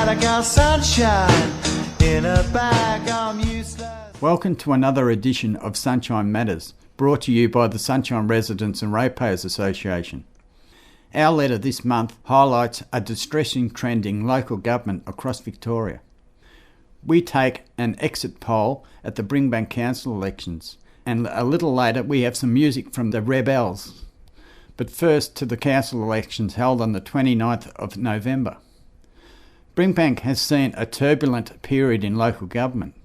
I got sunshine in a bag, I'm useless. Welcome to another edition of Sunshine Matters, brought to you by the Sunshine Residents and Ratepayers Association. Our letter this month highlights a distressing trend in local government across Victoria. We take an exit poll at the Bringbank Council elections, and a little later we have some music from the Rebels. But first to the council elections held on the 29th of November. Bringbank has seen a turbulent period in local government.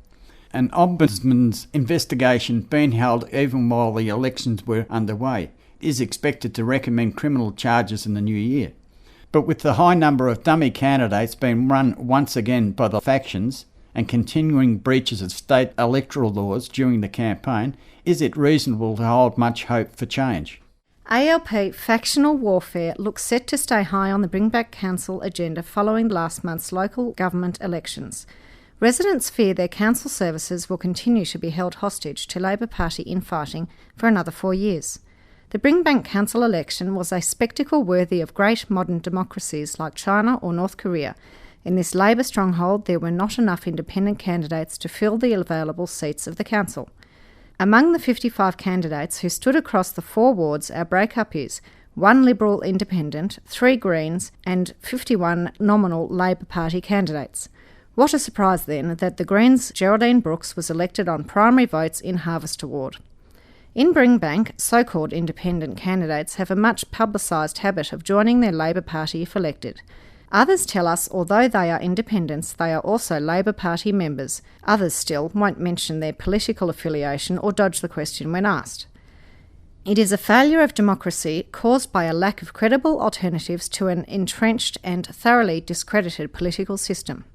An ombudsman's investigation being held even while the elections were underway is expected to recommend criminal charges in the new year. But with the high number of dummy candidates being run once again by the factions and continuing breaches of state electoral laws during the campaign, is it reasonable to hold much hope for change? ALP factional warfare looks set to stay high on the Bringbank Council agenda following last month's local government elections. Residents fear their council services will continue to be held hostage to Labor Party infighting for another 4 years. The Bringbank Council election was a spectacle worthy of great modern democracies like China or North Korea. In this Labor stronghold, there were not enough independent candidates to fill the available seats of the council. Among the 55 candidates who stood across the 4 wards, our breakup is 1 Liberal Independent, 3 Greens and 51 nominal Labor Party candidates. What a surprise then that the Greens' Geraldine Brooks was elected on primary votes in Harvester Ward. In Bringbank, so-called independent candidates have a much publicised habit of joining their Labor Party if elected. Others tell us although they are independents, they are also Labor Party members. Others still won't mention their political affiliation or dodge the question when asked. It is a failure of democracy caused by a lack of credible alternatives to an entrenched and thoroughly discredited political system.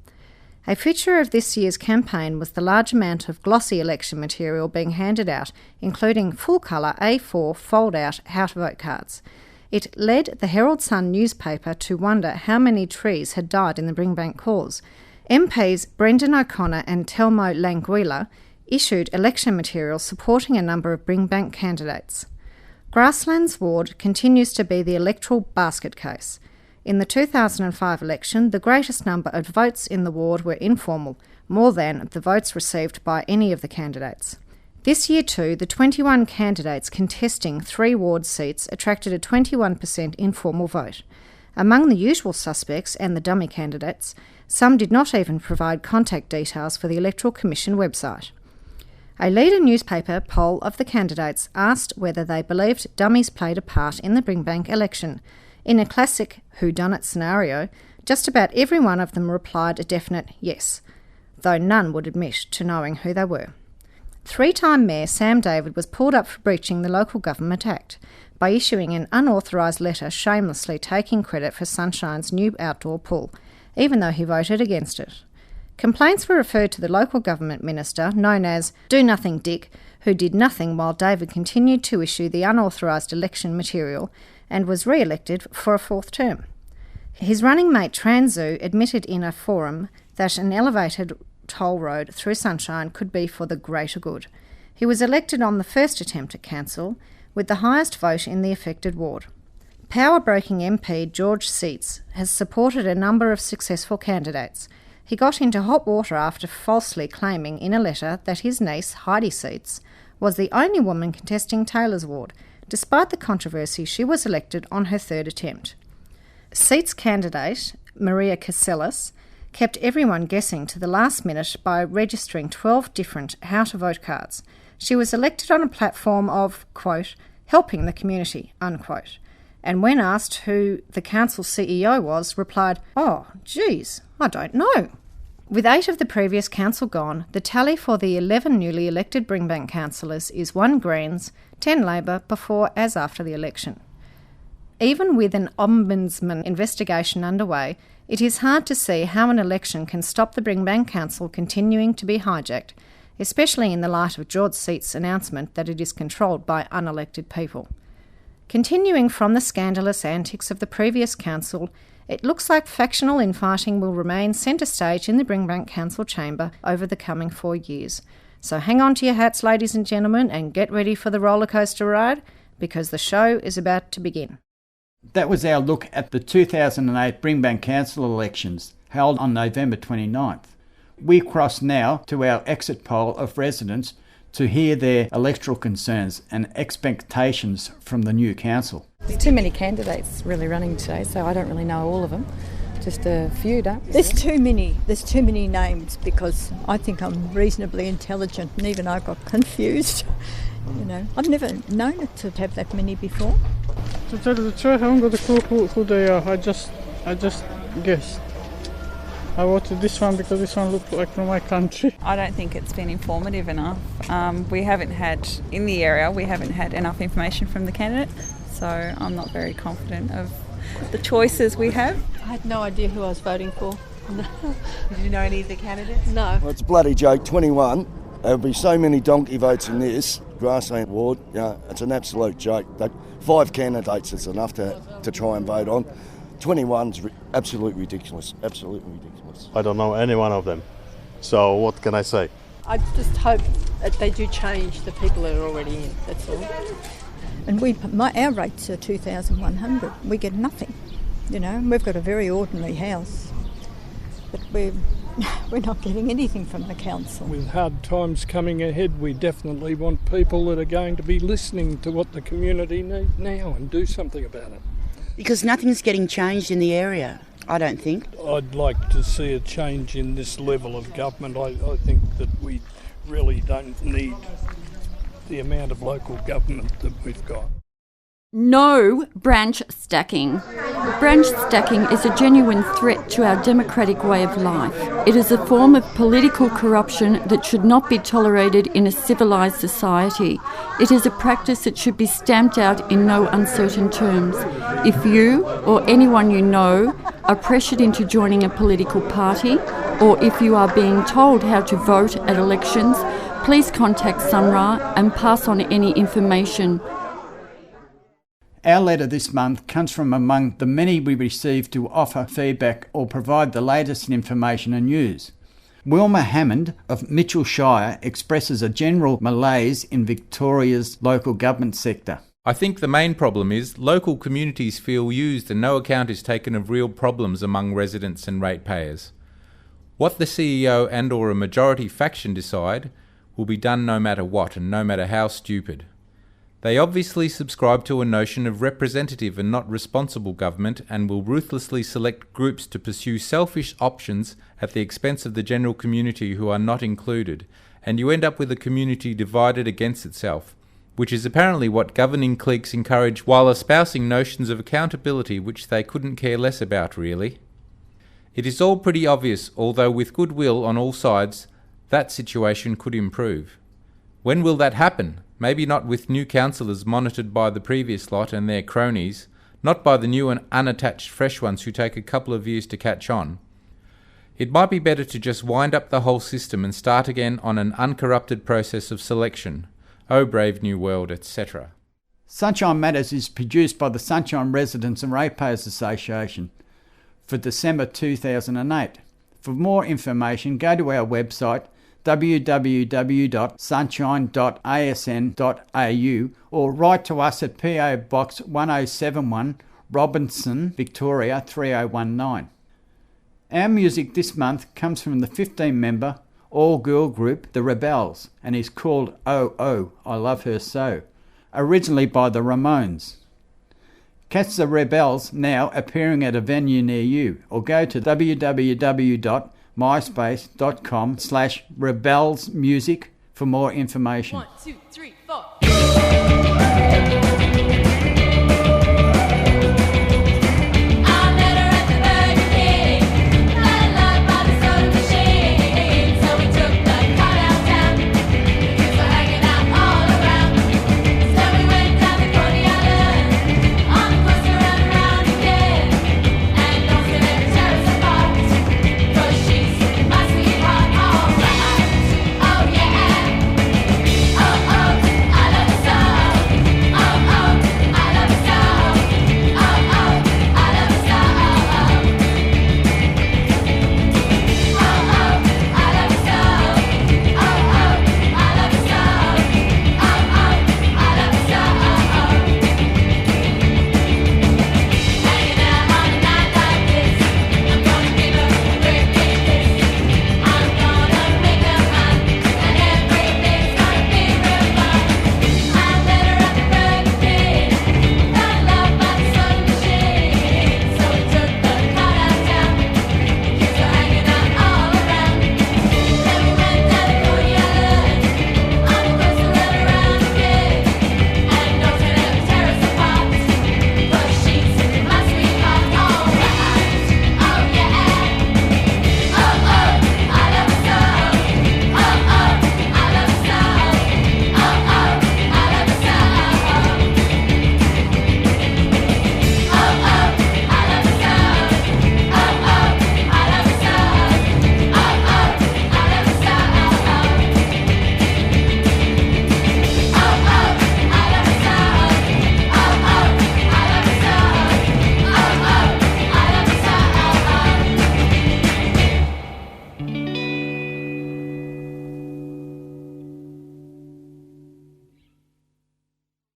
A feature of this year's campaign was the large amount of glossy election material being handed out, including full-colour A4 fold-out how-to-vote cards. It led the Herald Sun newspaper to wonder how many trees had died in the Bringbank cause. MPs Brendan O'Connor and Telmo Languila issued election material supporting a number of Bringbank candidates. Grasslands Ward continues to be the electoral basket case. In the 2005 election, the greatest number of votes in the ward were informal, more than the votes received by any of the candidates. This year too, the 21 candidates contesting 3 ward seats attracted a 21% informal vote. Among the usual suspects and the dummy candidates, some did not even provide contact details for the Electoral Commission website. A leader newspaper poll of the candidates asked whether they believed dummies played a part in the Bringbank election. In a classic whodunit scenario, just about every one of them replied a definite yes, though none would admit to knowing who they were. 3-time Mayor Sam David was pulled up for breaching the Local Government Act by issuing an unauthorised letter shamelessly taking credit for Sunshine's new outdoor pool, even though he voted against it. Complaints were referred to the local government minister, known as Do Nothing Dick, who did nothing while David continued to issue the unauthorised election material and was re-elected for a 4th term. His running mate Transu admitted in a forum that an elevated toll road through Sunshine could be for the greater good. He was elected on the first attempt at council, with the highest vote in the affected ward. Power-broking MP George Seats has supported a number of successful candidates. He got into hot water after falsely claiming in a letter that his niece, Heidi Seats, was the only woman contesting Taylor's ward. Despite the controversy, she was elected on her 3rd attempt. Seats' candidate, Maria Casellas, kept everyone guessing to the last minute by registering 12 different how-to-vote cards. She was elected on a platform of, quote, helping the community, unquote, and when asked who the council CEO was, replied, oh, geez, I don't know. With 8 of the previous council gone, the tally for the 11 newly elected Bringbank councillors is 1 Greens, 10 Labor before as after the election. Even with an ombudsman investigation underway, it is hard to see how an election can stop the Bringbank Council continuing to be hijacked, especially in the light of George Seats' announcement that it is controlled by unelected people. Continuing from the scandalous antics of the previous council, it looks like factional infighting will remain centre stage in the Bringbank Council chamber over the coming 4 years. So hang on to your hats, ladies and gentlemen, and get ready for the rollercoaster ride, because the show is about to begin. That was our look at the 2008 Bringbank Council elections held on November 29th. We cross now to our exit poll of residents to hear their electoral concerns and expectations from the new council. There's too many candidates really running today, so I don't really know all of them. Just a few, don't we? There's too many names because I think I'm reasonably intelligent and even I got confused. You know, I've never known it to have that many before. To tell you the truth, I haven't got a clue who they are. I just guessed. I voted this one because this one looked like from my country. I don't think it's been informative enough. We haven't had enough information from the candidate, so I'm not very confident of the choices we have. I had no idea who I was voting for. Did you know any of the candidates? No. Well, it's a bloody joke, 21. There'll be so many donkey votes in this grassland ward. It's an absolute joke. 5 candidates is enough to try and vote on. 21's absolutely ridiculous. I don't know any one of them. So what can I say? I just hope that they do change the people that are already in, that's all. And our rates are 2,100. We get nothing, you know. We've got a very ordinary house, but we're not getting anything from the council. With hard times coming ahead, we definitely want people that are going to be listening to what the community need now and do something about it. Because nothing's getting changed in the area, I don't think. I'd like to see a change in this level of government. I think that we really don't need the amount of local government that we've got. No branch stacking. Branch stacking is a genuine threat to our democratic way of life. It is a form of political corruption that should not be tolerated in a civilised society. It is a practice that should be stamped out in no uncertain terms. If you or anyone you know are pressured into joining a political party, or if you are being told how to vote at elections, please contact Sunra and pass on any information. Our letter this month comes from among the many we received to offer feedback or provide the latest information and news. Wilma Hammond of Mitchell Shire expresses a general malaise in Victoria's local government sector. I think the main problem is local communities feel used and no account is taken of real problems among residents and ratepayers. What the CEO and or a majority faction decide will be done no matter what and no matter how stupid. They obviously subscribe to a notion of representative and not responsible government and will ruthlessly select groups to pursue selfish options at the expense of the general community who are not included, and you end up with a community divided against itself, which is apparently what governing cliques encourage while espousing notions of accountability which they couldn't care less about really. It is all pretty obvious, although with goodwill on all sides, that situation could improve. When will that happen? Maybe not with new councillors monitored by the previous lot and their cronies, not by the new and unattached fresh ones who take a couple of years to catch on. It might be better to just wind up the whole system and start again on an uncorrupted process of selection. Oh, brave new world, etc. Sunshine Matters is produced by the Sunshine Residents and Ratepayers Association for December 2008. For more information, go to our website www.sunshine.asn.au or write to us at PO Box 1071, Robinson, Victoria 3019. Our music this month comes from the 15-member all-girl group The Rebels and is called Oh Oh, I Love Her So, originally by the Ramones. Catch The Rebels now appearing at a venue near you or go to www.myspace.com/rebelsmusic for more information. 1, 2, 3, 4.